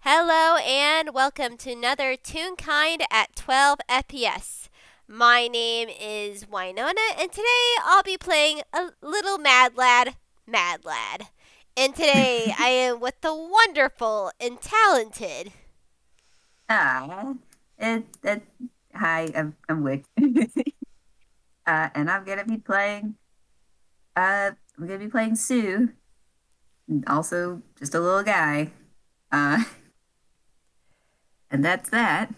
Hello and welcome to another Toonkind at 12 FPS. My name is Winona and today I'll be playing a little Mad Lad. And today I am with the wonderful and talented. Ah, it. Hi, I'm Wick, and I'm gonna be playing Sue, also just a little guy, uh, and that's that.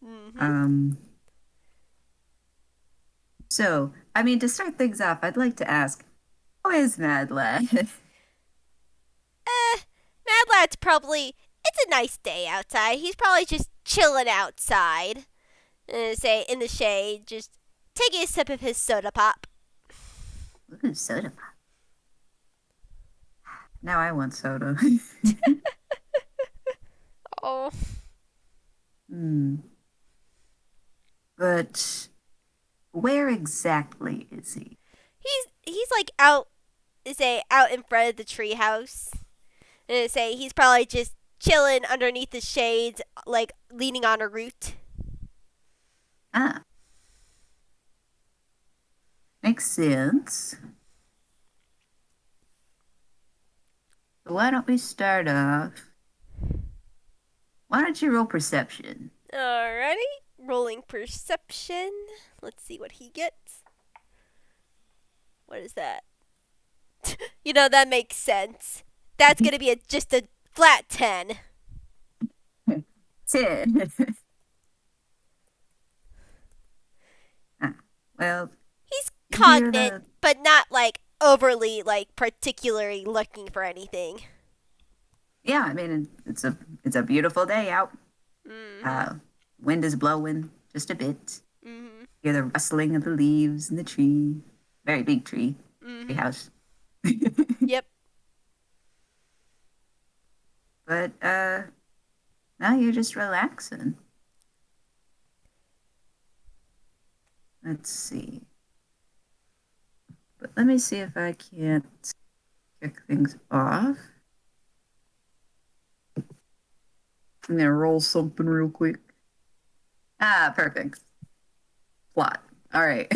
Mm-hmm. Um, so I mean, to start things off, I'd like to ask, how is Mad Lad? Mad Lad's probably, it's a nice day outside. He's probably just chilling outside, say in the shade, just taking a sip of his soda pop. Ooh, soda pop. Now I want soda. Oh. Hmm. But where exactly is he? He's like out say out in front of the treehouse. And say he's probably just chilling underneath the shades, like leaning on a root. Ah, makes sense. So why don't we start off? Why don't you roll perception? Alrighty, rolling perception. Let's see what he gets. What is that? That makes sense. That's gonna be just a flat 10. 10. Ah, well, He's you hear cognate, the. but not like overly, like particularly looking for anything. Yeah, I mean, it's a beautiful day out. Mm-hmm. Uh, Wind is blowing just a bit. Mm-hmm. Hear the rustling of the leaves in the tree. Very big tree. Tree Mm-hmm. house. Yep. But now you're just relaxing. Let's see. But let me see if I can't kick things off. I'm gonna roll something real quick. Ah, perfect. Plot. All right.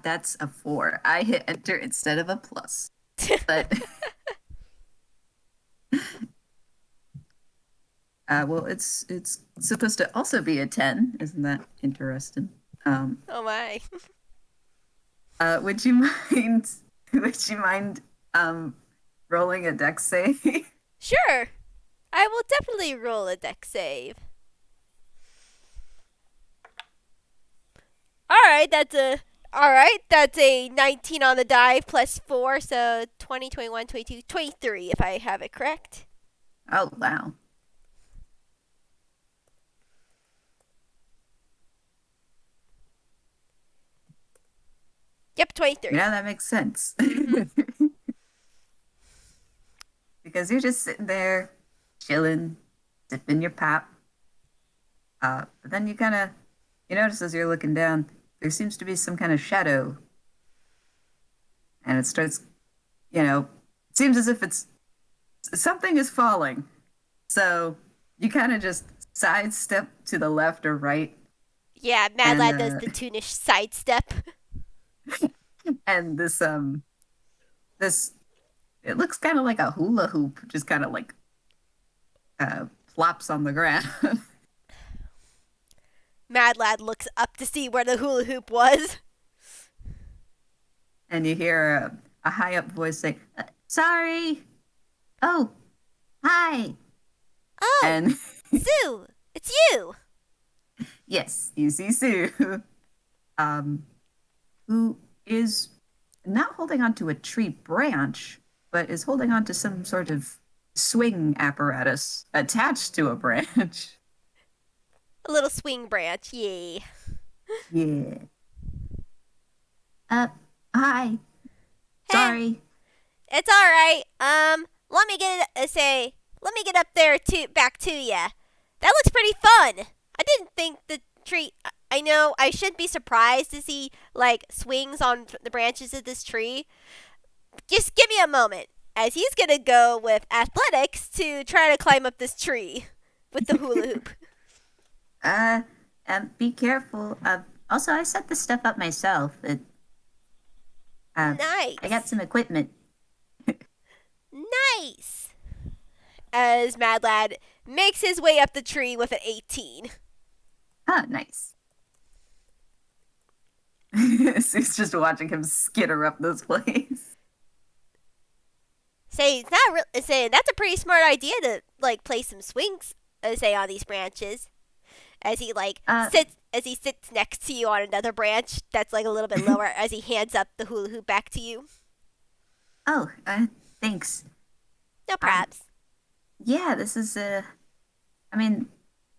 That's a 4. I hit enter instead of a plus. But well, it's supposed to also be a 10. Isn't that interesting? Um, Oh my. would you mind? Would you mind rolling a deck save? Sure. I will definitely roll a deck save. All right, that's a 19 on the die plus 4, so 20, 21, 22, 23 if I have it correct. Oh wow. Yep, 23. That makes sense. Mhm. Because you're just sitting there chilling, sipping your pop. But then you notice as you're looking down, there seems to be some kind of shadow, and it starts, it seems as if it's something is falling. So you kind of just sidestep to the left or right, Yeah, Mad and Lad does the Toonish sidestep. and this it looks kind of like a hula hoop, just kind of like plops on the ground, Mad Lad looks up to see where the hula hoop was. and you hear a high up voice say, "Sorry, oh hi," Oh, and Sue, it's you. yes, you see Sue, um, who is not holding onto a tree branch, but is holding onto some sort of swing apparatus attached to a branch. A little swing branch, yay. Yeah. Uh, hi. Heh, Sorry. it's all right. Let me get up there to back to ya. That looks pretty fun. I didn't think the tree. I know I shouldn't be surprised to see like swings on the branches of this tree. Just give me a moment, as he's gonna go with athletics to try to climb up this tree with the hula hoop. Uh, be careful. Also, I set this stuff up myself. Uh, I got Nice. some equipment. Nice. As Mad Lad makes his way up the tree with an 18. Ah, nice. Sue's just watching him skitter up this place. Say it's not say that's a pretty smart idea to like place some swings say on these branches as he like Uh, sits next to you on another branch that's like a little bit lower as he hands up the hula hoop back to you. oh, thanks. No Um, props. yeah, this is I mean,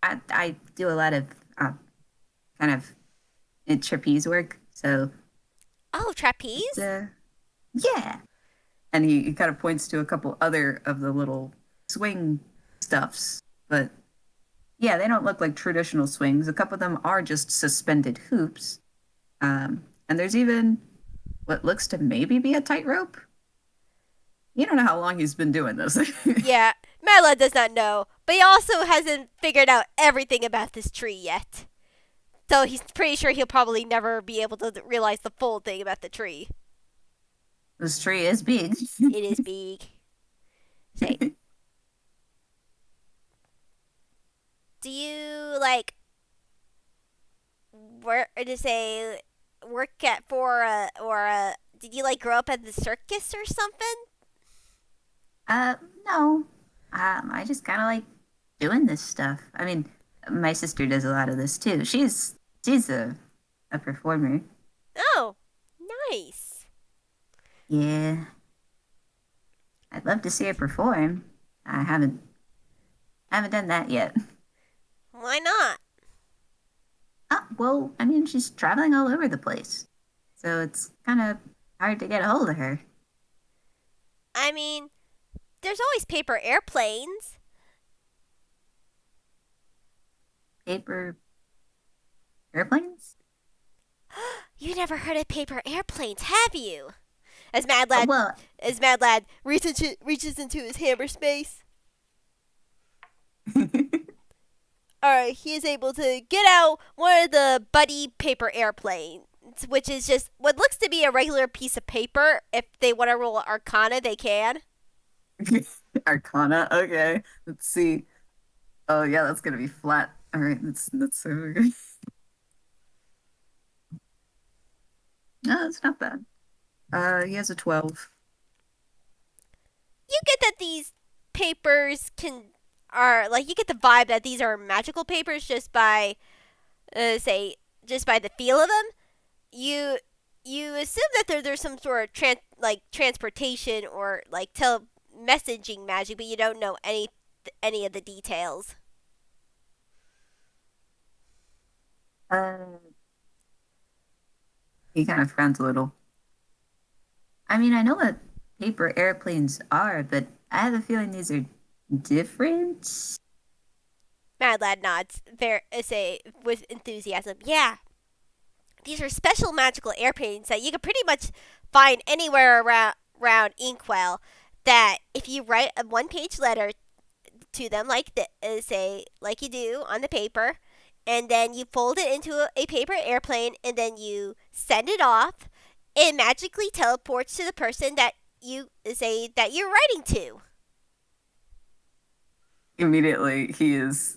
I do a lot of kind of trapeze work, so Oh, it's trapeze? yeah. And he kind of points to a couple other of the little swing stuffs, but yeah, they don't look like traditional swings. A couple of them are just suspended hoops. And there's even what looks to maybe be a tightrope. You don't know how long he's been doing this. Yeah, Mad does not know, but he also hasn't figured out everything about this tree yet. So he's pretty sure he'll probably never be able to realize the full thing about the tree. This tree is big. It is big. Say, do you like work to say work at for or did you like grow up at the circus or something? uh, no. I just kind of like doing this stuff. I mean, my sister does a lot of this too. She's a performer. Oh, nice. Yeah, I'd love to see her perform. I haven't done that yet. Why not? Well, I mean, she's traveling all over the place, so it's kind of hard to get a hold of her. I mean, there's always paper airplanes. Paper airplanes? You never heard of paper airplanes, have you? As Mad Lad Well, as Mad Lad reaches into his hammer space. Alright, he is able to get out one of the buddy paper airplanes, which is just what looks to be a regular piece of paper. If they want to roll Arcana, they can. Arcana. Okay, let's see. Oh yeah, that's gonna be flat. All right, that's so good. No, it's not bad. He has a 12. You get that these papers can are like you get the vibe that these are magical papers just by say just by the feel of them. You you assume that there's some sort of transportation or like tele messaging magic, but you don't know any of the details. Uh, he kind of frowns a little. I mean, I know what paper airplanes are, but I have a feeling these are different. Mad Lad nods, say with enthusiasm. Yeah, these are special magical airplanes that you can pretty much find anywhere around Inkwell. That if you write a one-page letter to them, like say like you do on the paper, and then you fold it into a paper airplane, and then you send it off, it magically teleports to the person that you say that you're writing to. Immediately, he is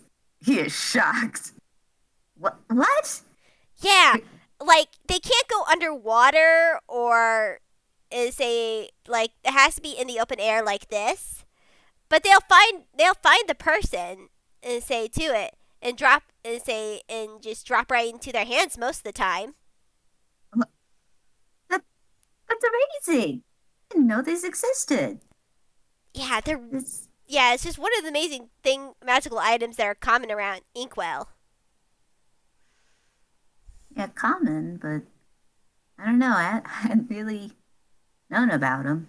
shocked. What? Yeah, like they can't go underwater or say like it has to be in the open air like this. But they'll find the person and say to it and drop and say and just drop right into their hands most of the time. That that's amazing. I didn't know these existed. Yeah, they're It's yeah, it's just one of the amazing thing magical items that are common around Inkwell. yeah common, but I don't know. I hadn't really known about them.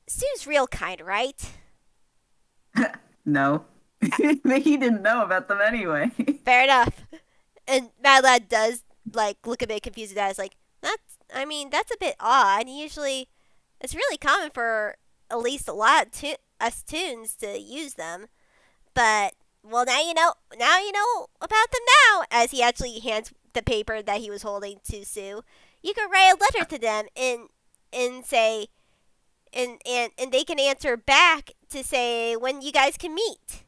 Sue's real kind, right? No, he didn't know about them anyway. Fair enough. And Mad Lad does like look a bit confused at that. It's like that's a bit odd. Usually, it's really common for at least a lot of us tunes to use them. But well, now you know. Now you know about them now. As he actually hands the paper that he was holding to Sue, you can write a letter to them and say and they can answer back to say when you guys can meet.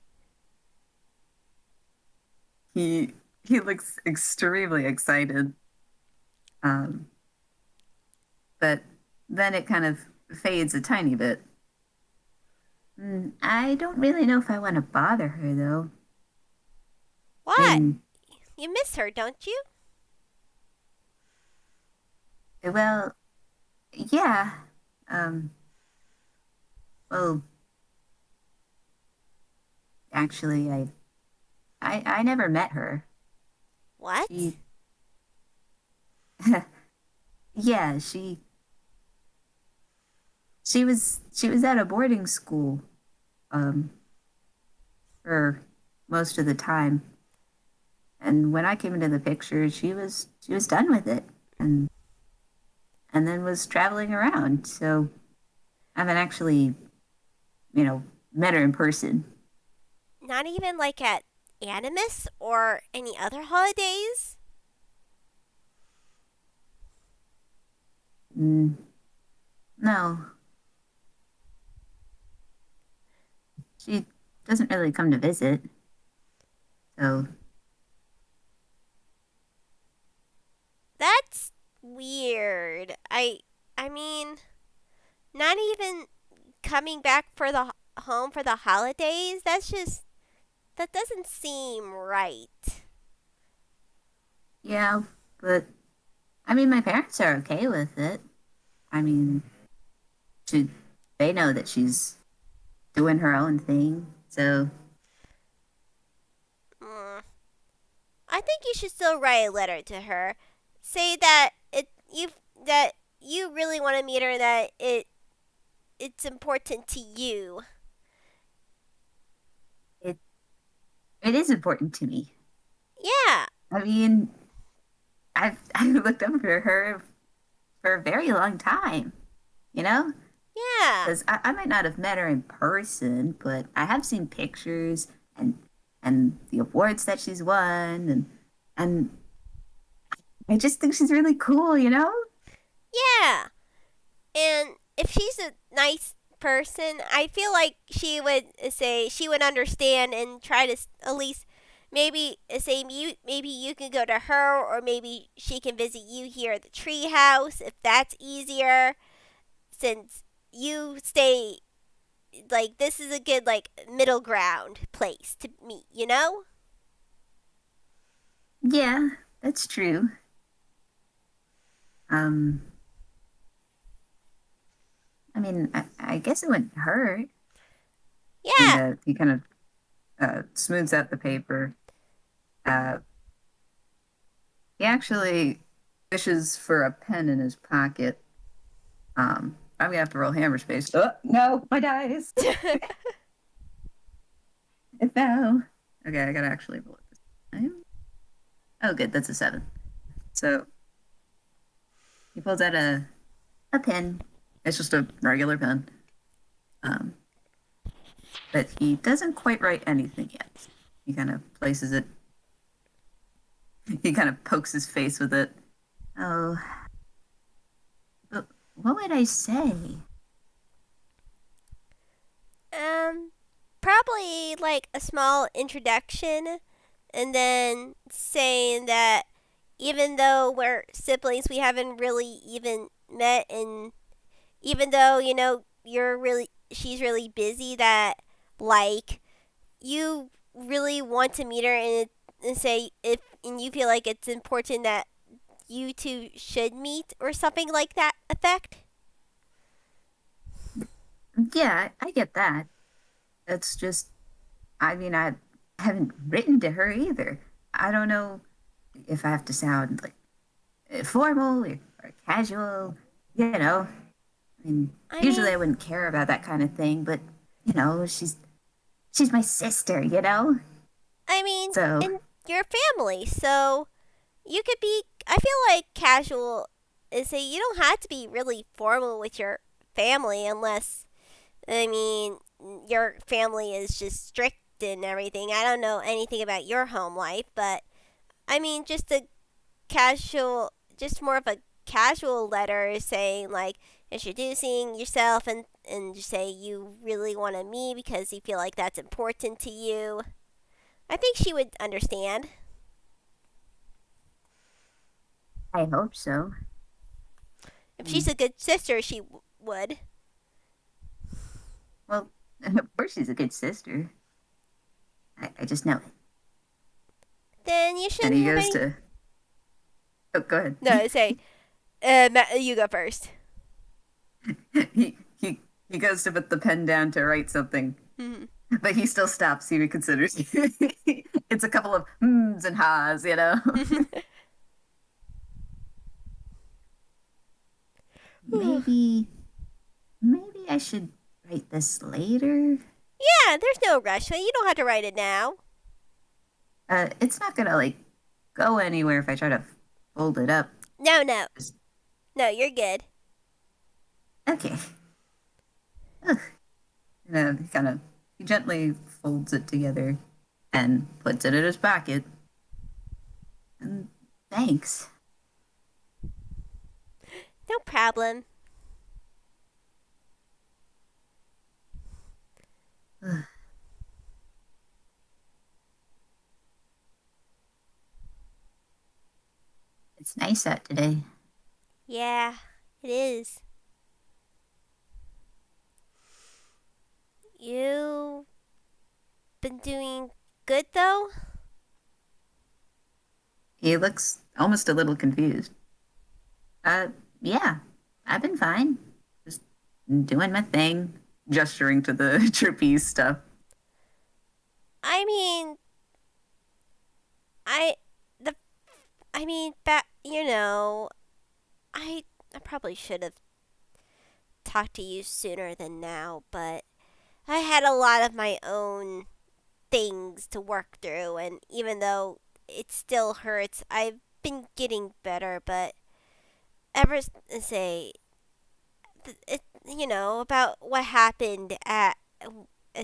He looks extremely excited. Um, but then it kind of fades a tiny bit. I don't really know if I want to bother her though. I What? mean, You miss her, don't you? well, yeah. Um, well, actually, I never met her. What? She, yeah, she was at a boarding school um for most of the time. And when I came into the picture, she was done with it and then was traveling around. So I haven't actually, you know, met her in person. Not even like at Animus or any other holidays? Mm, no, she doesn't really come to visit. So That's weird. I mean, not even coming back for the home for the holidays. That doesn't seem right. yeah, but I mean, my parents are okay with it. I mean, she, they know that she's doing her own thing. So Mm, I think you should still write a letter to her. Say that you really want to meet her. That it's important to you. it it is important to me. Yeah, I mean, I've looked up for her for a very long time, you know? yeah. Because I might not have met her in person, but I have seen pictures and the awards that she's won and I just think she's really cool, you know? Yeah. And if she's a nice person, I feel like she would understand and try to at least maybe say maybe you can go to her or maybe she can visit you here at the treehouse if that's easier since you stay like this is a good like middle ground place to meet, you know? Yeah, that's true. Um, I mean, I guess it wouldn't hurt. And Yeah. he kind of smooths out the paper. Uh, he actually fishes for a pen in his pocket. I'm gonna have to roll hammer space. Oh no, my dice. It fell. Okay, I gotta actually roll it this time. Oh, good, that's a 7. So he pulls out a pen. It's just a regular pen. Um, but he doesn't quite write anything yet. He kind of places it. He kind of pokes his face with it. Oh, but what would I say? um Probably like a small introduction and then saying that even though we're siblings, we haven't really even met, and even though she's really busy, that like you really want to meet her and say if and you feel like it's important that you two should meet or something like that effect. Yeah, I get that. It's just, I mean, I haven't written to her either. I don't know if I have to sound like formal or casual. You know, I mean, I usually mean, I wouldn't care about that kind of thing, but you know, she's my sister. You know, I mean, so and your family, so you could be. I feel like casual is say you don't have to be really formal with your family unless I mean your family is just strict and everything. I don't know anything about your home life, but I mean just a casual, just more of a casual letter saying like introducing yourself and just say you really want to meet because you feel like that's important to you. I think she would understand. I hope so. If she's Mm, a good sister, she would. well, of course she's a good sister. I just know it. Then you And shouldn't he have goes any. to, oh, go ahead. No, say, you go first. He goes to put the pen down to write something, Mhm. but he still stops. He reconsiders. It's a couple of hms and ha's, you know. Maybe, maybe I should write this later. Yeah, there's no rush. You don't have to write it now. It's not gonna like go anywhere if I try to fold it up. No, no, Just, no. You're good. okay. Ugh. He kind of he gently folds it together and puts it in his pocket. And thanks. No problem. Ugh. It's nice out today. Yeah, it is. You been doing good though? He looks almost a little confused. Uh, yeah, I've been fine. Just doing my thing, gesturing to the trapeze stuff. I mean, I the I mean, I probably should have talked to you sooner than now, but I had a lot of my own things to work through, and even though it still hurts, I've been getting better. But ever say it, about what happened at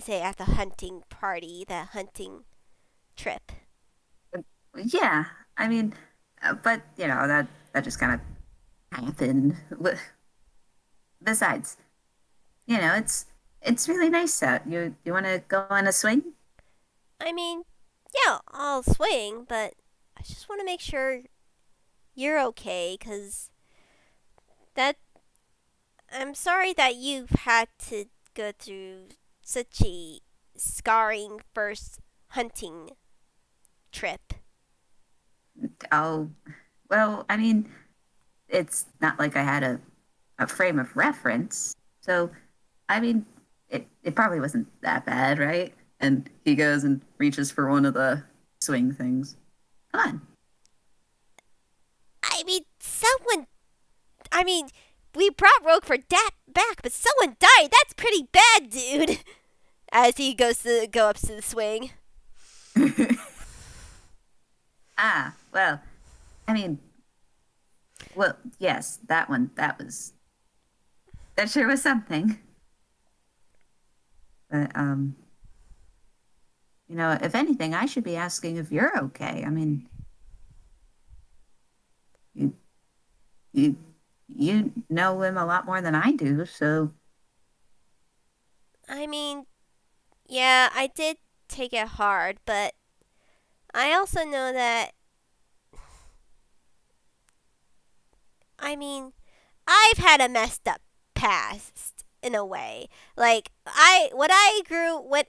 say at the hunting party, the hunting trip. Yeah, I mean, but that just kind of happened. Besides, it's really nice out. You want to go on a swing? I mean, yeah, I'll swing, but I just want to make sure you're okay, cause that I'm sorry that you've had to go through such a scarring first hunting trip. Oh, well, I mean, it's not like I had a frame of reference. So, I mean, it probably wasn't that bad, right? And he goes and reaches for one of the swing things. Come on. I mean, I mean, we brought Rogue for back, but someone died. That's pretty bad, dude. As he goes to go up to the swing. Ah, well, I mean, well, yes, that sure was something. But if anything, I should be asking if you're okay. I mean, you you you know him a lot more than I do, so I mean, yeah, I did take it hard, but I also know that I mean, I've had a messed up past in a way. Like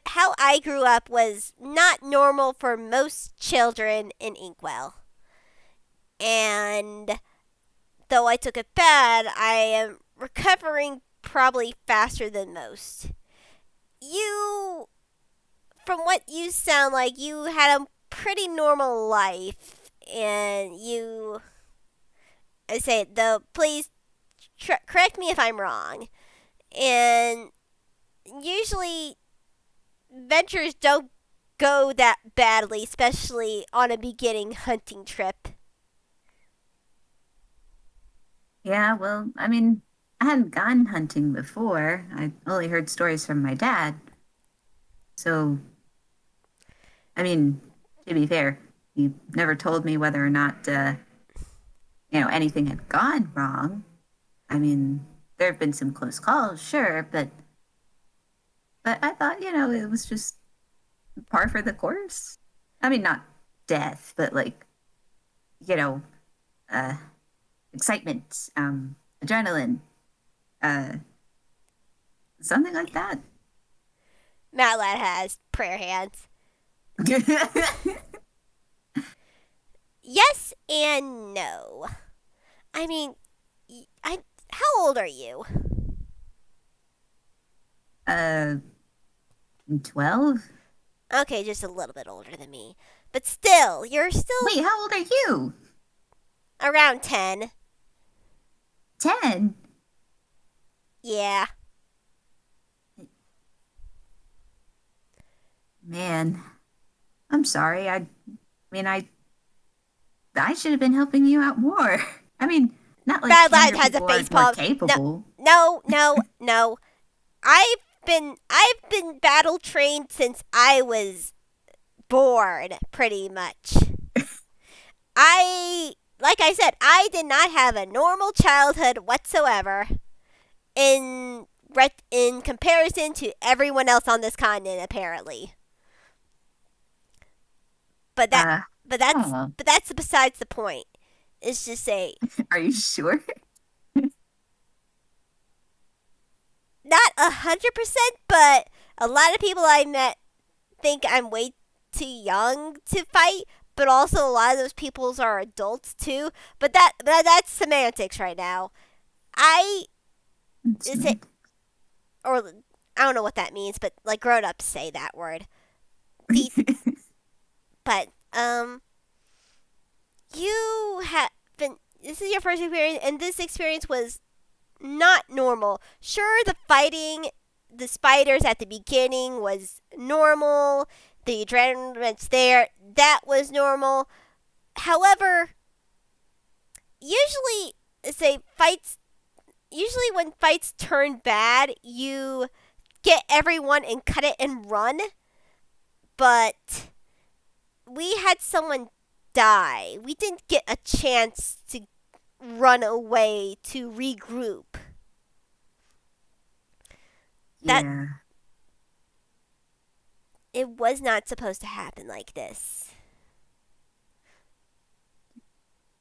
how I grew up was not normal for most children in Inkwell. And though I took it bad, I am recovering probably faster than most. You From what you sound like, you had a pretty normal life and I say though please correct me if I'm wrong. And usually ventures don't go that badly, especially on a beginning hunting trip. Yeah, well, I mean, I hadn't gone hunting before. I only heard stories from my dad. So, I mean, to be fair, he never told me whether or not, anything had gone wrong. I mean, there have been some close calls, sure, but I thought, it was just par for the course. I mean, not death, but like, you know, uh, excitement, adrenaline, uh, something like that. Mad Lad has prayer hands. Yes and no. I mean, I. How old are you? uh, 12? Okay, just a little bit older than me, but still, you're still Wait, how old are you? around 10. 10? Yeah. Man, I'm sorry. Mean, I should have been helping you out more. I mean, not like Mad Lad younger has a people face aren't more palm. No, capable. no, no, no. I've been battle trained since I was born, pretty much. Like I said, I did not have a normal childhood whatsoever in in comparison to everyone else on this continent, apparently. But that, Uh, but that's, oh, but that's besides the point. It's just say are you sure? not 100%, but a lot of people I met think I'm way too young to fight. But also, a lot of those peoples are adults too. But that's semantics right now. I is it Semantics. or I don't know what that means, but like grown ups say that word. The but you have been. This is your first experience, and this experience was not normal. Sure, the fighting the spiders at the beginning was normal. The adrenaline's there. That was normal. However, usually say fights usually when fights turn bad, you get everyone and cut it and run, but we had someone die. We didn't get a chance to run away to regroup. That Yeah, it was not supposed to happen like this.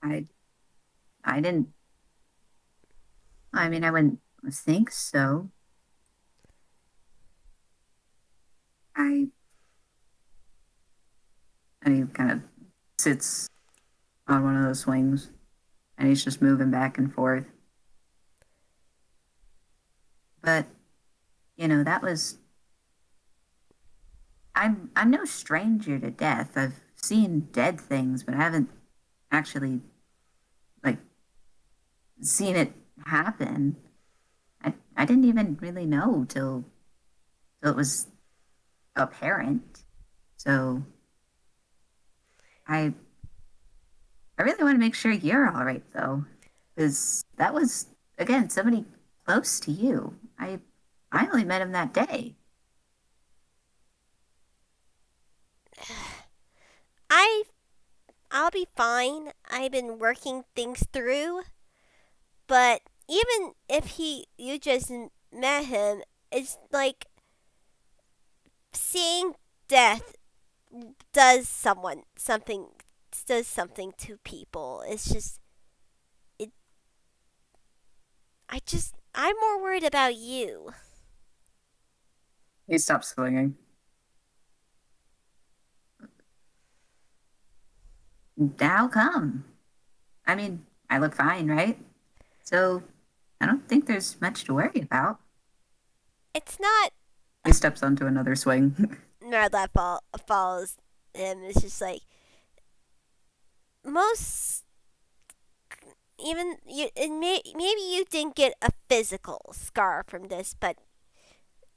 I I didn't. I mean, I wouldn't think so. I and he kind of sits on one of those swings, and he's just moving back and forth. But that was. I'm no stranger to death. I've seen dead things, but I haven't actually like seen it happen. I didn't even really know till it was apparent. So I I really want to make sure you're all right though, because that was again somebody close to you. I only met him that day. I I'll be fine. I've been working things through, but even if he you just met him, it's like seeing death does someone something does something to people. It's just it I'm more worried about you. He stopped swinging. How come? I mean, I look fine, right? So I don't think there's much to worry about. It's not He steps onto another swing. Mad Lad follows him. It's just like most even you maybe you didn't get a physical scar from this, but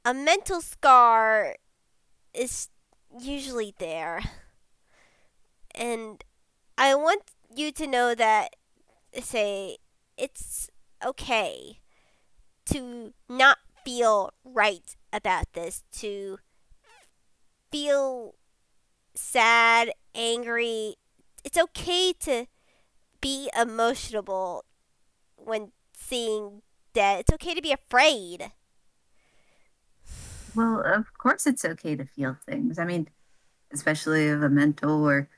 a mental scar is usually there. And I want you to know that say it's okay to not feel right about this, to feel sad, angry. It's okay to be emotional when seeing death. It's okay to be afraid. Well, of course it's okay to feel things. I mean, especially of a mental or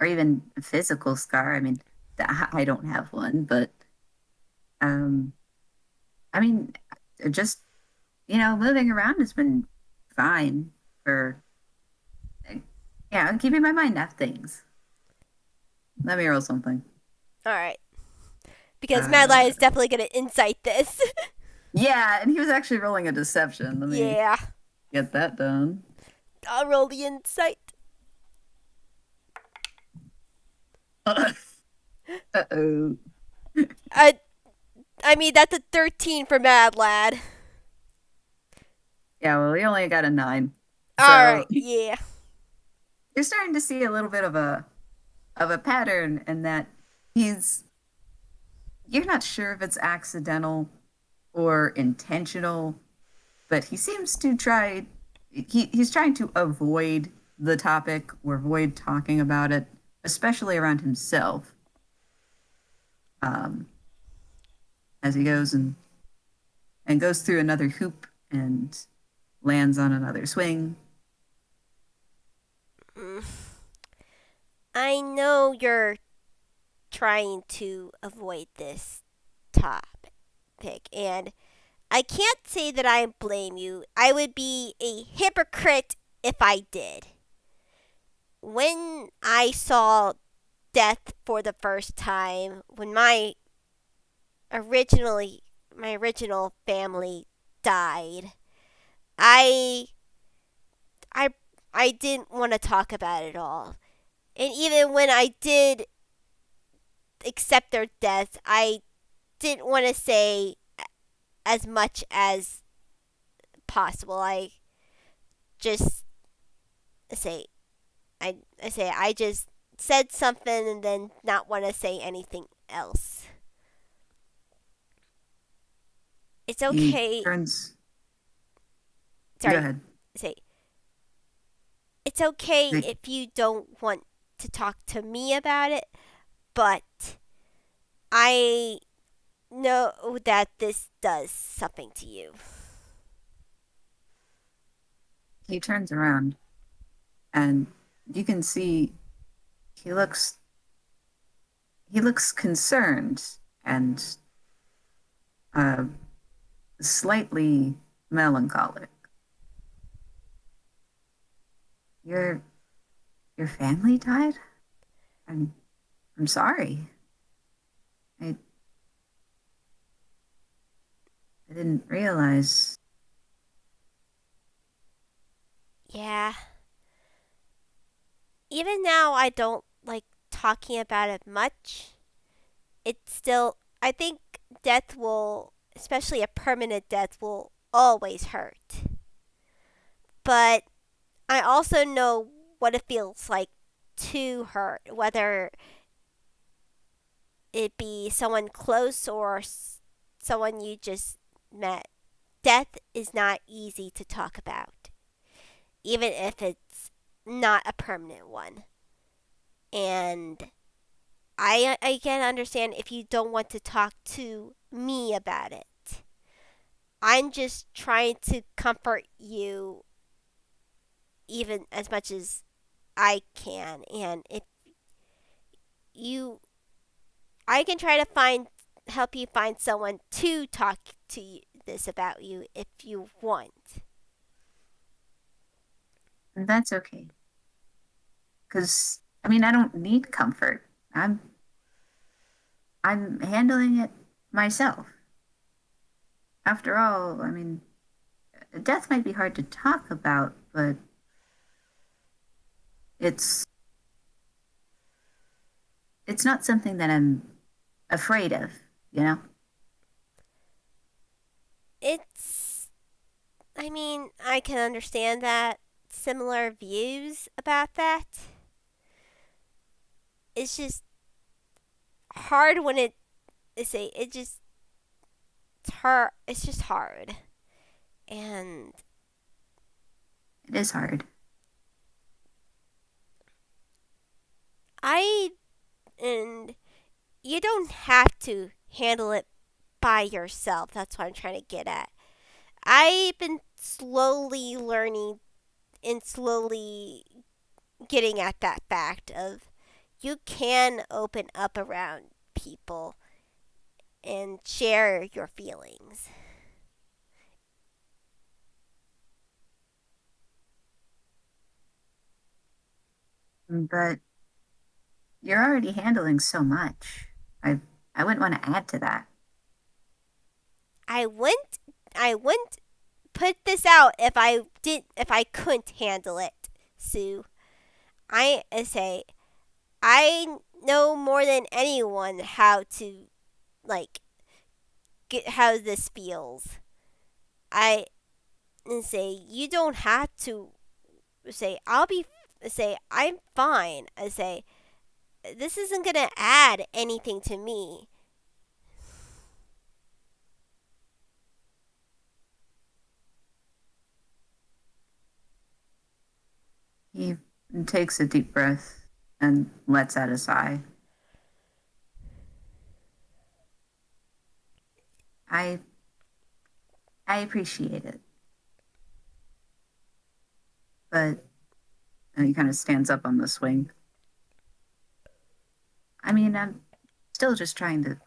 even a physical scar. I mean, I don't have one, but um, I mean, just moving around has been fine for yeah, keeping my mind off things. Let me roll something. All right. Because Mad Lion Uh, is definitely going to incite this. yeah, and he was actually rolling a deception. Let me Yeah. get that done. I'll roll the insight. Uh-oh. I, I mean, that's a 13 for Mad Lad. Yeah, well, he only got a 9. All So right. Yeah. you're starting to see a little bit of a pattern in that he's you're not sure if it's accidental or intentional, but he seems to he's trying to avoid the topic or avoid talking about it, especially around himself. Um, as he goes and goes through another hoop and lands on another swing. Mm. I know you're trying to avoid this topic, and I can't say that I blame you. I would be a hypocrite if I did. When I saw death for the first time, when originally my original family died, I I I didn't want to talk about it all. And even when I did accept their death, I didn't want to say as much as possible. I just say I just said something and then not want to say anything else. It's He okay. turns. Go Sorry, ahead. say it's okay The- if you don't want to talk to me about it, but I know that this does something to you. He turns around and you can see he looks he looks concerned and uh, slightly melancholic. Your your family died? I'm I'm sorry. I I didn't realize. Yeah. Even now, I don't like talking about it much. It's still, I think death will, especially a permanent death, will always hurt. But I also know what it feels like to hurt, whether it be someone close or someone you just met. Death is not easy to talk about, even if it's not a permanent one. And I can understand if you don't want to talk to me about it. I'm just trying to comfort you even as much as I can. And if you, I can try to help you find someone to talk to this about you if you want. That's okay. Because I mean, I don't need comfort. I'm handling it myself. After all, I mean, death might be hard to talk about, but it's it's not something that I'm afraid of, you know? It's, I mean, I can understand that. Similar views about that. It's just hard when it just it's hard. It's just hard, and It is hard. I and you don't have to handle it by yourself. That's what I'm trying to get at. I've been slowly learning and slowly getting at that fact of you can open up around people and share your feelings. But you're already handling so much. I I wouldn't want to add to that. I wouldn't I wouldn't put this out if I couldn't handle it, Sue. I say I know more than anyone how to like get how this feels. I say you don't have to say I'm fine. I say this isn't gonna add anything to me. He takes a deep breath and lets out a sigh. I I appreciate it, but and he kind of stands up on the swing. I mean, I'm still just trying to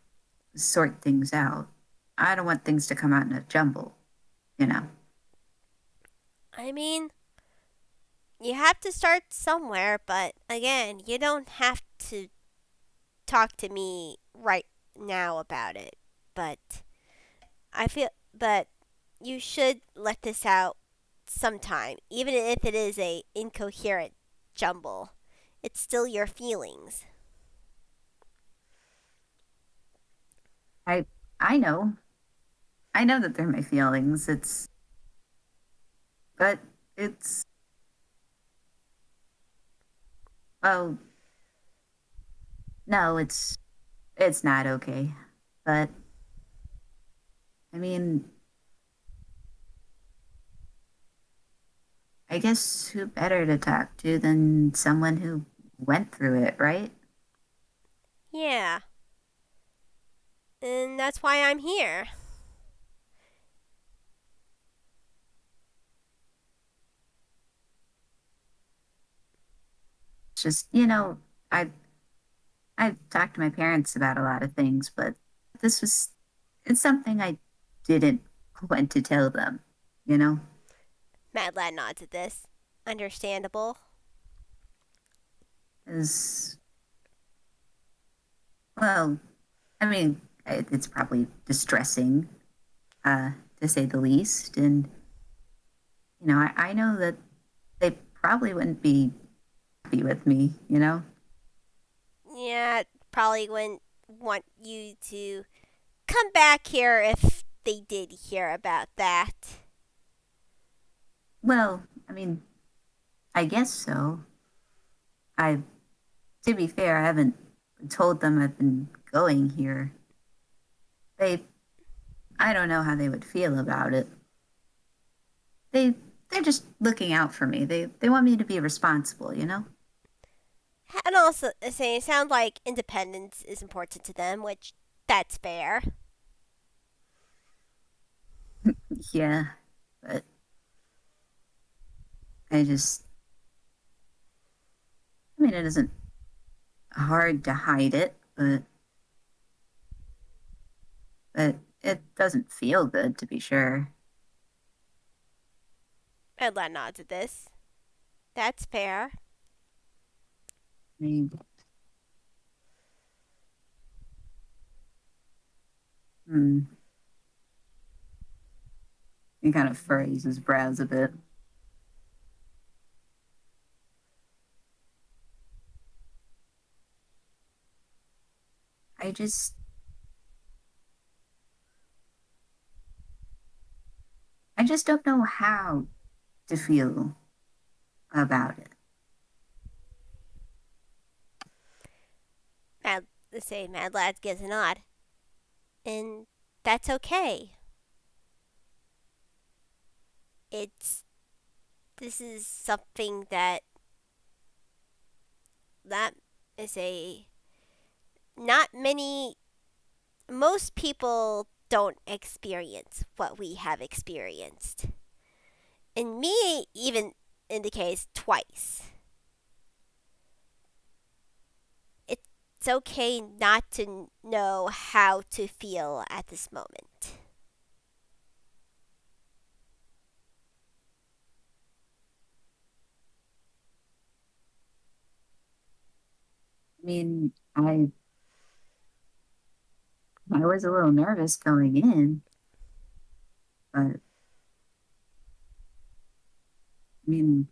sort things out. I don't want things to come out in a jumble, you know. I mean, you have to start somewhere, but again, you don't have to talk to me right now about it. But but you should let this out sometime, even if it is a incoherent jumble. It's still your feelings. I I know. I know that they're my feelings. But it's oh no, it's not okay. But I mean, I guess who better to talk to than someone who went through it, right? Yeah, and that's why I'm here. It's just, I I've talked to my parents about a lot of things, but this was it's something I didn't want to tell them, you know? Mad Lad nods at this. Understandable. Is well, I mean, it's probably distressing, to say the least. And I know that they probably wouldn't be happy with me, you know? Yeah, probably wouldn't want you to come back here if they did hear about that. Well, I mean, I guess so. I, to be fair, I haven't told them I've been going here. They, I don't know how they would feel about it. They, they're just looking out for me. They want me to be responsible, you know? And also, it sounds like independence is important to them, which that's fair. Yeah, but I just, I mean, it isn't hard to hide it, but it doesn't feel good to be sure. Edla nods at this. That's fair. I mean, hmm, he kind of furrows his brows a bit. I just, I just don't know how to feel about it. Mad, Mad Lad gives a nod. And that's okay. It's this is something that is a not many most people don't experience what we have experienced. And me even in the case twice. It's okay not to know how to feel at this moment. I mean, I was a little nervous going in, but I mean,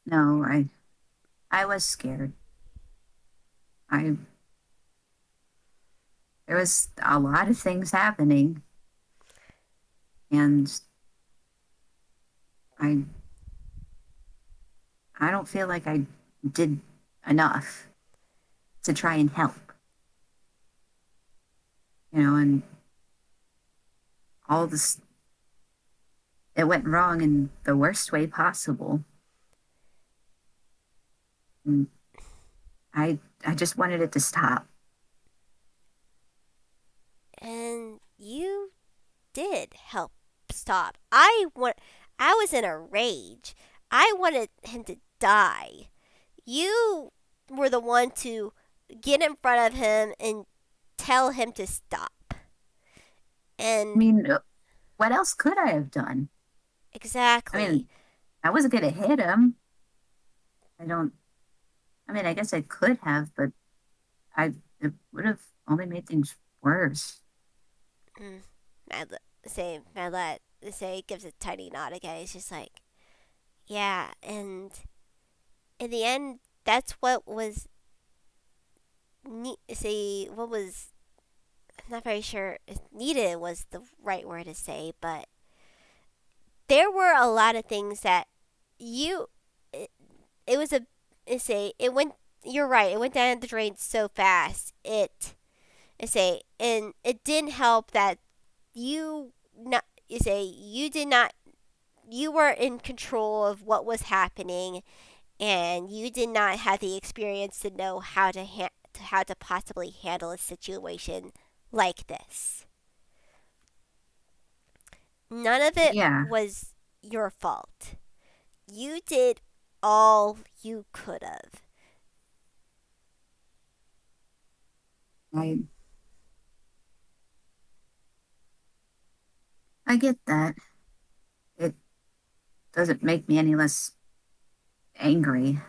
no, I was scared. I There was a lot of things happening, and I I don't feel like I did enough to try and help, and all this it went wrong in the worst way possible. And I just wanted it to stop. And you did help stop. I was in a rage. I wanted him to die. You were the one to get in front of him and tell him to stop. I And mean, what else could I have done? I exactly. mean, I wasn't gonna hit him. I don't. I mean, I guess I could have, but I it would have only made things worse. Mm, say gives a tiny nod again. He's just like, yeah. And in the end, that's what was say what was I'm not very sure if needed was the right word to say, but there were a lot of things that you it, it was a say it went you're right, it went down the drain so fast. And it didn't help that you not you say you did not you were in control of what was happening, and you did not have the experience to know how to possibly handle a situation like this. None of it Yeah, was your fault. You did all you could have. I I get that. It doesn't make me any less angry.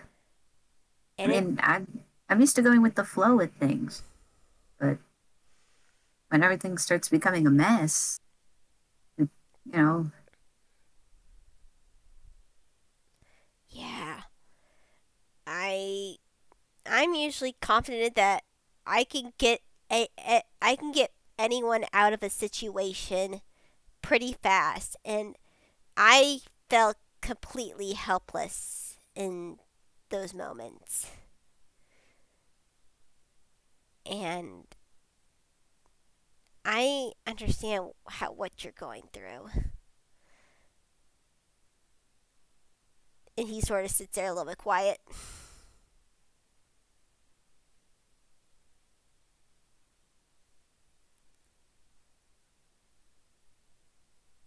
I And it mean, I'm used to going with the flow with things, but when everything starts becoming a mess, it, you know, yeah, I I'm usually confident that I can get I can get anyone out of a situation pretty fast, and I felt completely helpless in those moments. And I understand what you're going through. And he sort of sits there a little bit quiet.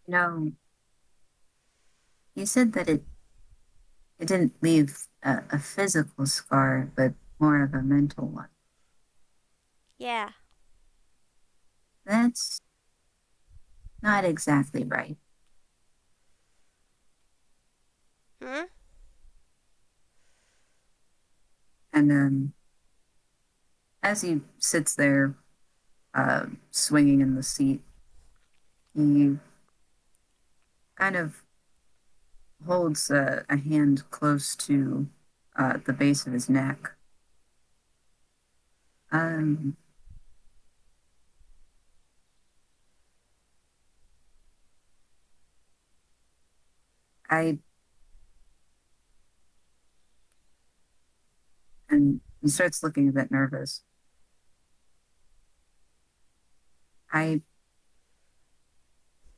you know, you said that it didn't leave a physical scar, but more of a mental one. Yeah. That's not exactly right. Hmm? And as he sits there, swinging in the seat, he kind of holds a hand close to the base of his neck. Um, I and he starts looking a bit nervous. I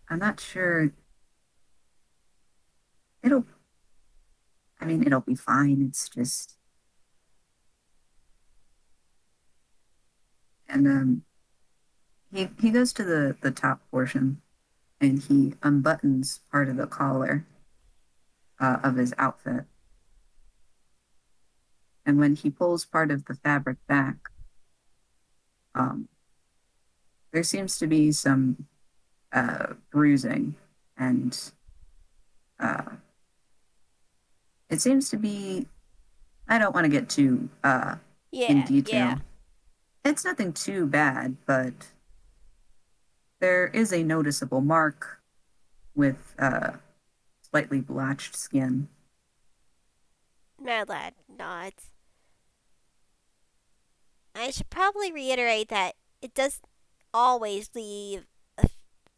I'm not sure it'll I mean it'll be fine. It's just and he goes to the top portion and he unbuttons part of the collar of his outfit. And when he pulls part of the fabric back, um, there seems to be some bruising, and uh, it seems to be. I don't want to get too in Yeah, yeah. detail. It's nothing too bad, but there is a noticeable mark with slightly blotched skin. Mad Lad nods. I should probably reiterate that it does always leave a,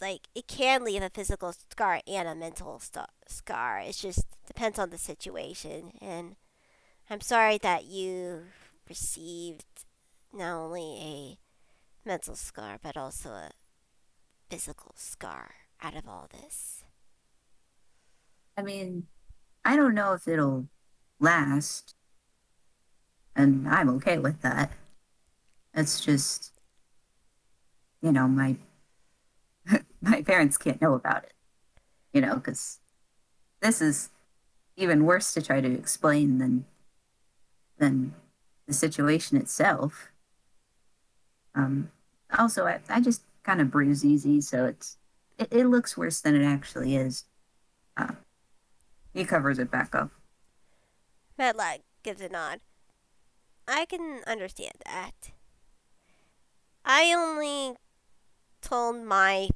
like it can leave a physical scar and a mental scar. It just depends on the situation, and I'm sorry that you received not only a mental scar but also a physical scar out of all this. I mean, I don't know if it'll last, and I'm okay with that. It's just, my my parents can't know about it, because this is even worse to try to explain than the situation itself. Um, Also, I just kind of bruise easy, so it looks worse than it actually is. Uh, he covers it back up. Medlag gives a nod. I can understand that. I only told my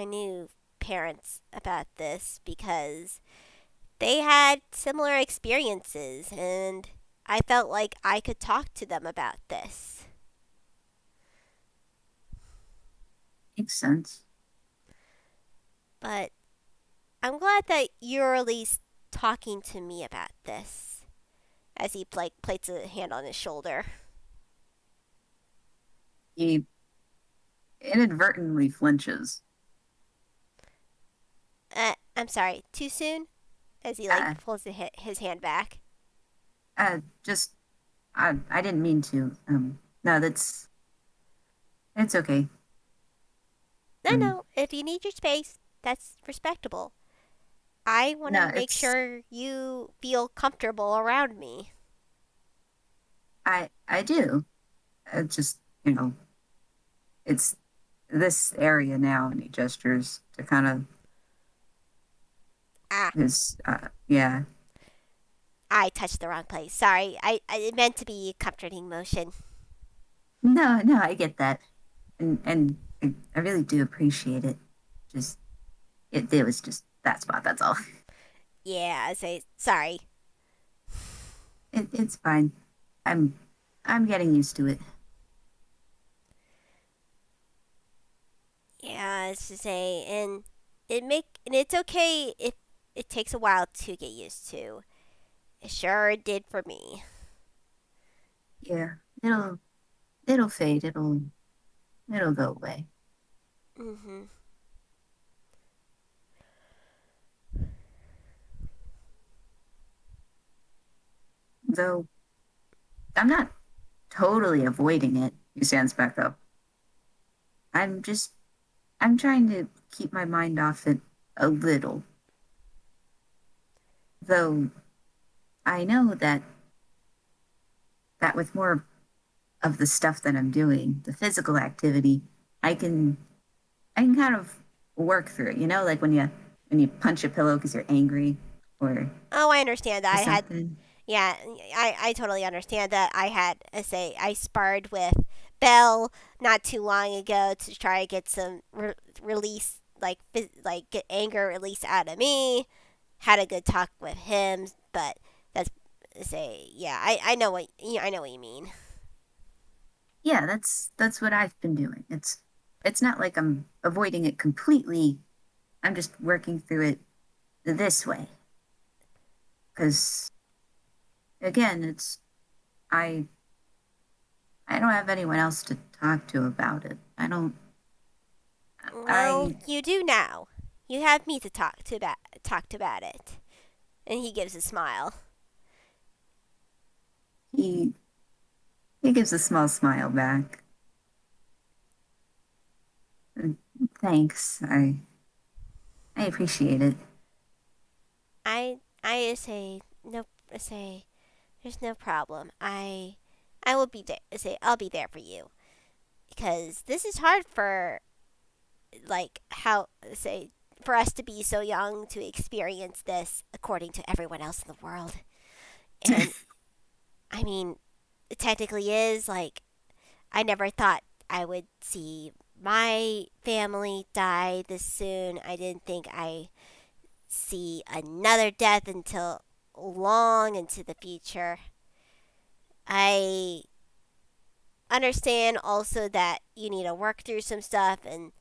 new parents about this because they had similar experiences and I felt like I could talk to them about this. Makes sense. But I'm glad that you're at least talking to me about this. As he places a hand on his shoulder. He inadvertently flinches. I'm sorry. Too soon? As he Uh, pulls his hand back. just I didn't mean to. No, it's okay. No, Um, no. If you need your space, that's respectable. I want to no, make sure you feel comfortable around me. I do. Just it's this area now, and he gestures to kind of Ah, his yeah. I touched the wrong place. Sorry. I meant to be a comforting motion. No, no, I get that, and I really do appreciate it. Just it was just that spot. That's all. Yeah, I say sorry. It's fine. I'm I'm getting used to it. Yeah, it's to say, and it's okay if it takes a while to get used to. It sure did for me. Yeah, it'll fade. It'll go away. Mhm. Though I'm not totally avoiding it. He stands back up. I'm just I'm trying to keep my mind off it a little. Though I know that with more of the stuff that I'm doing, the physical activity, I can I can kind of work through it. Like when you punch a pillow because you're angry or Oh, I understand that. something. Yeah, I totally understand that. I sparred with Belle not too long ago to try to get some release, like get anger release out of me. Had a good talk with him, but that's yeah. I know what you mean. Yeah, that's what I've been doing. It's not like I'm avoiding it completely. I'm just working through it this way. Because again, I I don't have anyone else talk to about it. I don't. Well, I you do now. You have me to talk to about it. And he gives a smile. he he gives a small smile back. Uh, Thanks. I appreciate it. I say no. Say there's no problem. I will be there. Say I'll be there for you because this is hard for like how say for us to be so young to experience this according to everyone else in the world. And I mean, it technically is like I never thought I would see my family die this soon. I didn't think I see another death until long into the future. I understand also that you need to work through some stuff and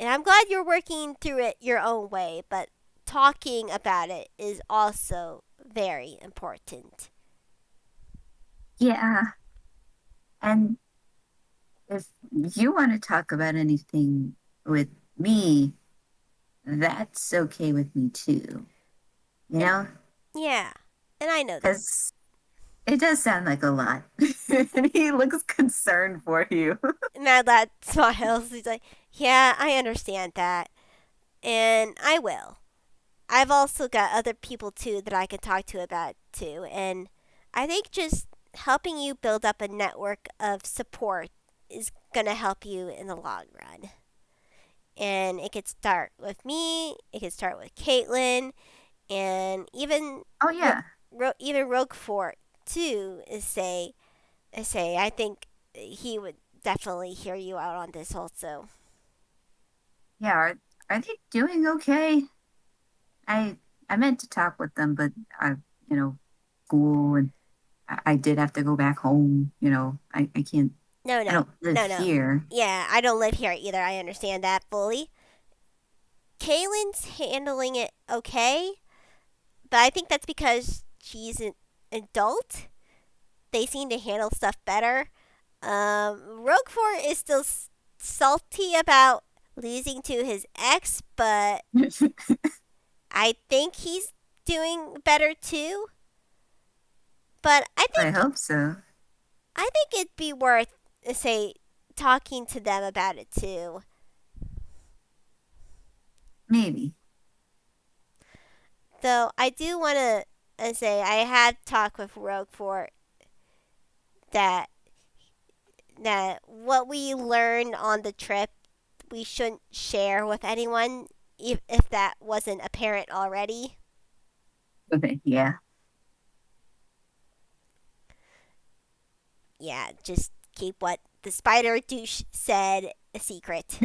I'm glad you're working through it your own way, but talking about it is also very important. Yeah, and if you want to talk about anything with me, that's okay with me too. You And know, yeah, and I know that. because it does sound like a lot. And he looks concerned for you. Mad Lad smiles. He's like, "Yeah, I understand that, and I will. I've also got other people too that I can talk to about too, and I think just helping you build up a network of support is gonna help you in the long run. And it could start with me. It could start with Caitlin, and Oh yeah, even Roquefort too. I think he would definitely hear you out on this also. yeah. Are they doing okay? I I meant to talk with them, but you know, school and I did have to go back home. I can't. No, I no, don't live no, no. here. Yeah, I don't live here either. I understand that fully. Kaylin's handling it okay, but I think that's because she's an adult. They seem to handle stuff better. Roquefort is still salty about losing to his ex, but I think he's doing better too. But I hope so. I think it'd be worth say talking to them about it too. Maybe. Though I do want to say I had talked with Roquefort that what we learned on the trip we shouldn't share with anyone if that wasn't apparent already. Okay. Yeah. Yeah, just keep what the spider douche said a secret.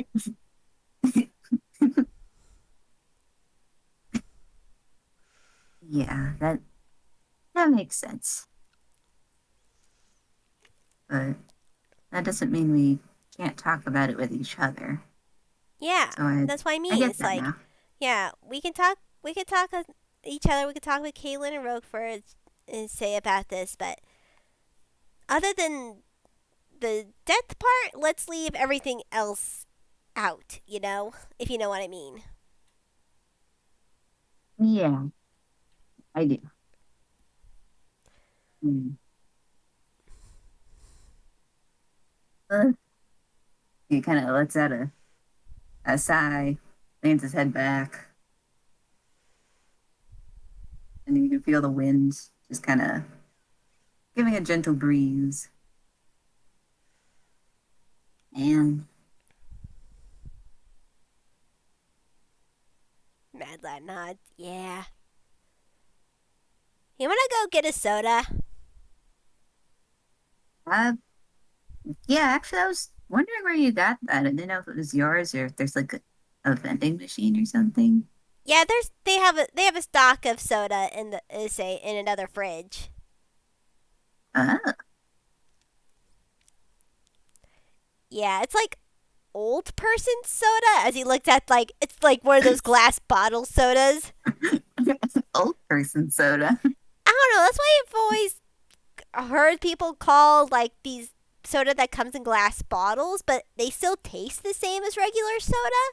Yeah. That makes sense. But that doesn't mean we can't talk about it with each other. Yeah, So I that's what I I mean. get It's that like, now. yeah, we can talk. We can talk with each other. We can talk with Caitlin and Roquefort and say about this. But other than the death part, let's leave everything else out. If you know what I mean. Yeah, I do. Mm. Uh, he kind of lets out a sigh, leans his head back, and you can feel the wind just kind of giving a gentle breeze. And Mad Lad nods. Yeah. You wanna go get a soda? uh, yeah, actually, I was wondering where you got that. I didn't know if it was yours or if there's like a vending machine or something. Yeah, they have a stock of soda in the say in another fridge. Ah, Yeah, it's like old person soda. As he looked at like it's like one of those glass bottle sodas. old person soda. I don't know. That's why I've always heard people call like these. soda that comes in glass bottles, but they still taste the same as regular soda.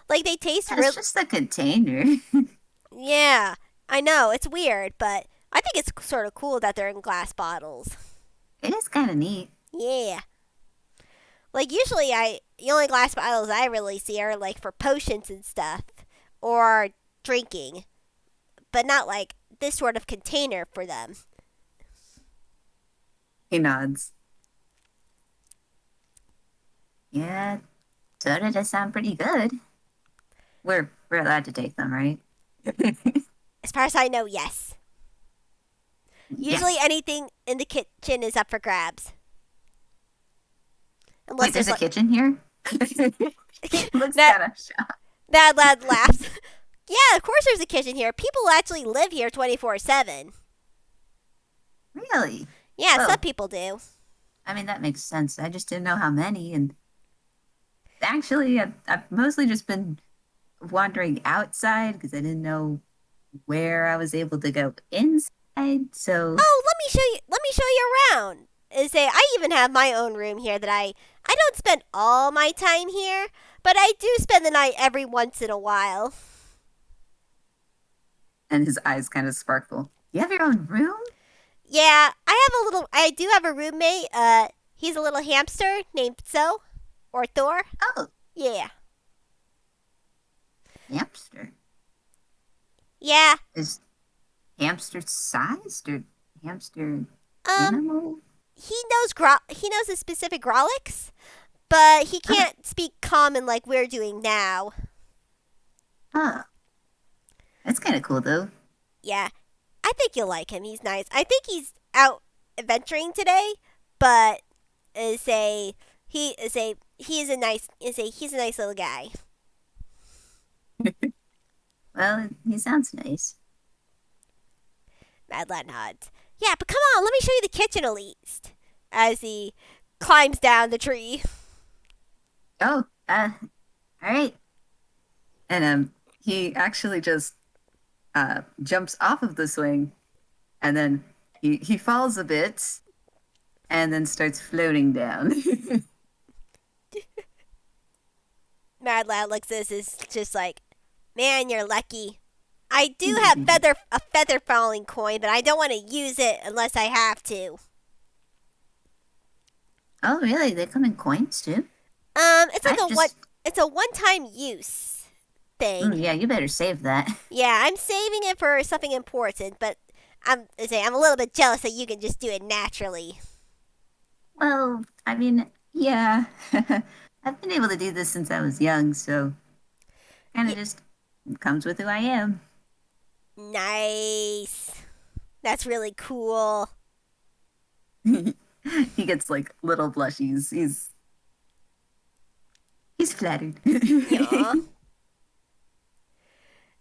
Like they taste Yeah, it's real. just the container. Yeah, I know it's weird, but I think it's sort of cool that they're in glass bottles. It is kind of neat. Yeah. Like usually the only glass bottles I really see are like for potions and stuff or drinking, but not like this sort of container for them. He nods. Yeah, soda does sound pretty good. We're allowed to take them, right? As far as I know, yes. Usually Yes. anything in the kitchen is up for grabs. Unless Wait, there's there's a like kitchen here? He looks that kind of shocked. that lad laughs. Yeah, of course there's a kitchen here. People actually live here 24/7. Really? Yeah, some Well, people do. I mean, that makes sense. I just didn't know how many. And actually, I've mostly just been wandering outside because I didn't know where I was able to go inside. So, Oh, let me show you. Let me show you around. Say, I even have my own room here that I don't spend all my time here, but I do spend the night every once in a while. and his eyes kind of sparkle. You have your own room? Yeah, I do have a roommate. He's a little hamster named So or Thor. Oh, Yeah. hamster. Yeah. Is hamster sized or hamster Um animal? he knows a specific Grolix, but he can't speak common like we're doing now. Oh, that's kind of cool though. Yeah. I think you'll like him. He's nice. I think he's out adventuring today, but he is a nice he's a nice little guy. Well, he sounds nice. Mad Lad nods. Yeah, but come on, let me show you the kitchen at least. As he climbs down the tree. Oh, all right. And he actually just jumps off of the swing, and then he falls a bit, and then starts floating down. Mad Lad looks at this is just like, man, you're lucky. I do have a feather falling coin, but I don't want to use it unless I have to. Oh, really? They come in coins too? It's like I just, it's a one time use thing. yeah, you better save that. Yeah, I'm saving it for something important, but I'm a little bit jealous that you can just do it naturally. Well, I mean, yeah. I've been able to do this since I was young, so kind of Yeah, just comes with who I am. nice. That's really cool. He gets like little blushies. He's flattered. Yeah.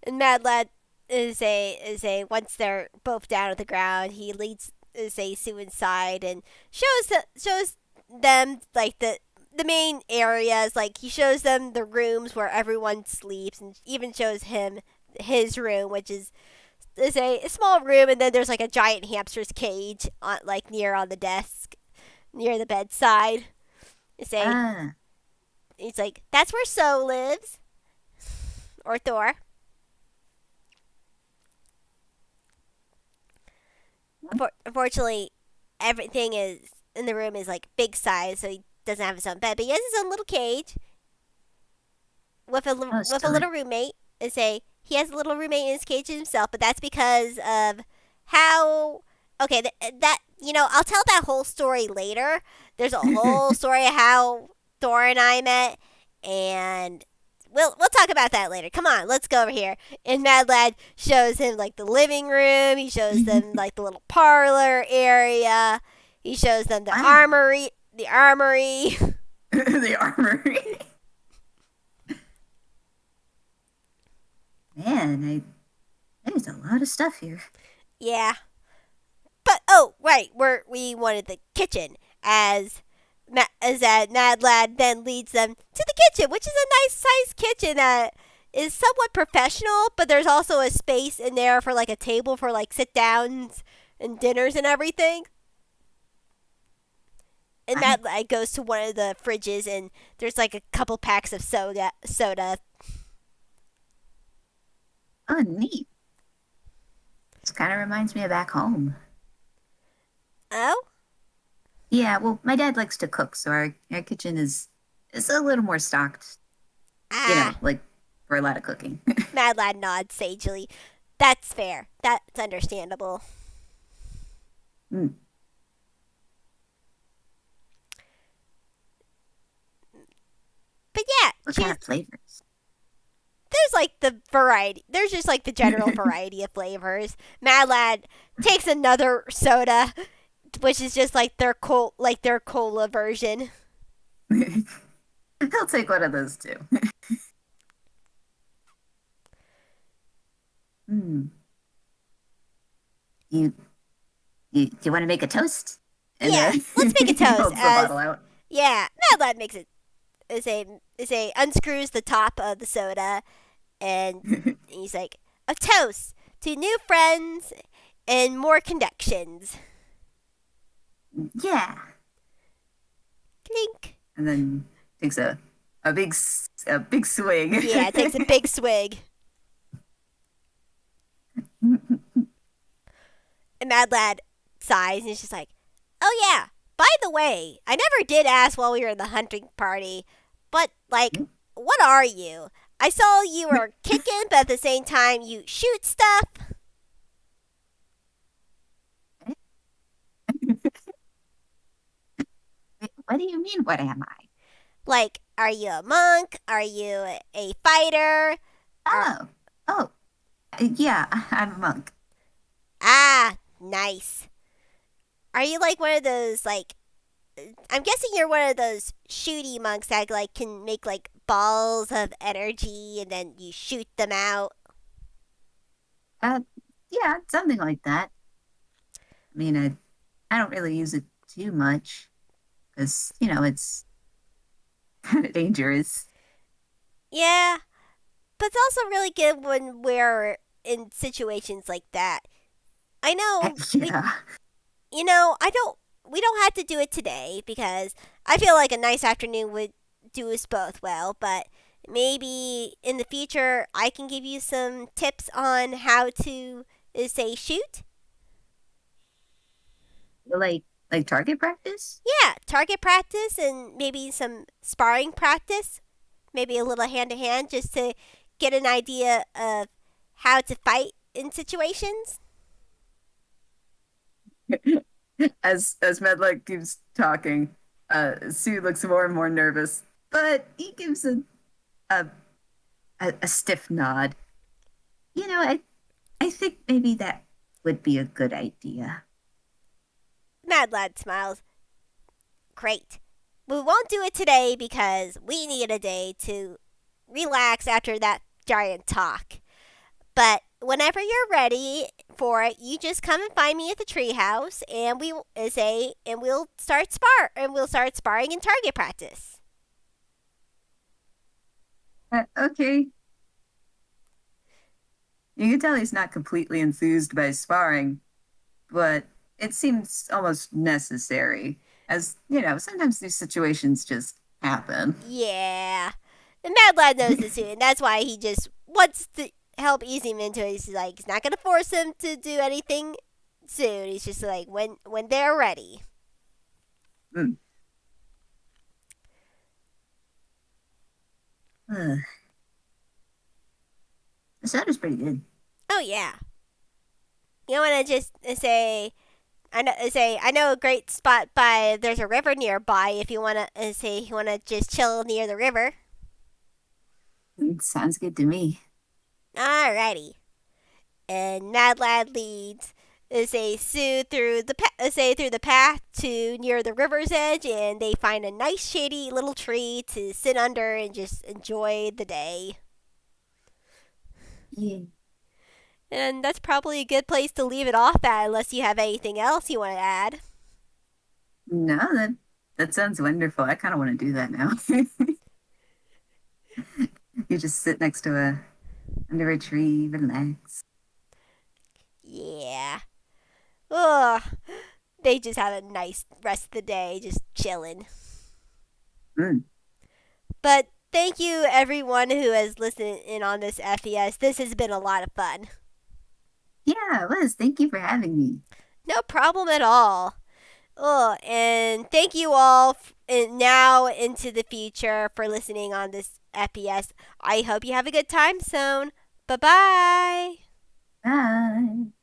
And Mad Lad is a once they're both down at the ground, he leads is a Sue inside and shows them like the main areas. Like he shows them the rooms where everyone sleeps, and even shows him his room, which is a small room, and then there's like a giant hamster's cage on like near on the desk near the bedside. It's a Ah, He's like, that's where So lives or Thor. Unfortunately, everything is in the room is like big size, so he doesn't have his own bed. But he has his own little cage oh, with a still. little roommate. He has a little roommate in his cage himself, but that's because of how. Okay, that I'll tell that whole story later. There's a whole story of how Thor and I met, and we'll talk about that later. Come on, let's go over here. And Mad Lad shows him like the living room. He shows them like the little parlor area. He shows them the Wow. armory. The armory. The armory. Man, there's a lot of stuff here. Yeah. But oh, right, we wanted the kitchen as that Mad Lad then leads them to the kitchen, which is a nice sized kitchen that is somewhat professional, but there's also a space in there for like a table for like sit downs and dinners and everything. And I, Matt like, goes to one of the fridges, and there's like a couple packs of soda. oh, neat. This kind of reminds me of back home. Oh, Yeah, well, my dad likes to cook, so our kitchen is a little more stocked, ah. like for a lot of cooking. Mad Lad nods sagely. That's fair. That's understandable. Mm, But yeah, what kind of flavors? there's like the variety. There's just like the general variety of flavors. Mad Lad takes another soda, which is just like their cola version. He'll take one of those too. Mm. You, do you want to make a toast? And Yeah, let's make a he toast. holds the As bottle out. yeah, Mad Lad makes it. Is a unscrews the top of the soda, and he's like, a toast to new friends and more connections. Yeah, Clink. and then takes a big swig. Yeah, takes a big swig. And Mad Lad sighs and he's just like, oh yeah, by the way, I never did ask while we were in the hunting party, but like, what are you? I saw you were kicking, but at the same time you shoot stuff. What do you mean? What am I? Like, are you a monk? Are you a fighter? Are, Oh, oh, yeah, I'm a monk. nice. Are you like one of those like I'm guessing you're one of those shooty monks that like can make like balls of energy and then you shoot them out. Uh, yeah, something like that. I mean, I don't really use it too much because it's kind of dangerous. Yeah, but it's also really good when we're in situations like that. I know we Yeah. I don't we don't have to do it today because I feel like a nice afternoon would do us both well, but maybe in the future I can give you some tips on how to say shoot. Like target practice. Yeah, target practice and maybe some sparring practice, maybe a little hand to hand just to get an idea of how to fight in situations. As Medlick keeps talking, Sue looks more and more nervous, but he gives a, a stiff nod. I think maybe that would be a good idea. Mad Lad smiles. Great. We won't do it today because we need a day to relax after that giant talk. But whenever you're ready for it, you just come and find me at the treehouse, and we'll start sparring in target practice. Okay. You can tell he's not completely enthused by sparring, but it seems almost necessary. As sometimes these situations just happen. Yeah, the Mad Lad knows this too, and that's why he just wants to help ease him into it. He's like, he's not gonna force him to do anything soon. He's just like, when they're ready. Mm. The soda's pretty good. Oh yeah. You want to just I know a great spot by there's a river nearby if you want to say you want to just chill near the river. Sounds good to me. Alrighty. And Mad Lad leads say Sue through the path to near the river's edge, and they find a nice shady little tree to sit under and just enjoy the day. Yeah. And that's probably a good place to leave it off at, unless you have anything else you want to add. No, that sounds wonderful. I kind of want to do that now. You just sit next to a under a tree, relax. Yeah. Ugh. They just have a nice rest of the day, just chilling. Mm. But thank you everyone who has listened in on this FES. This has been a lot of fun. Yeah, Liz, thank you for having me. No problem at all. Oh, and thank you all now into the future for listening on this FES. I hope you have a good time soon. Bye bye. Bye.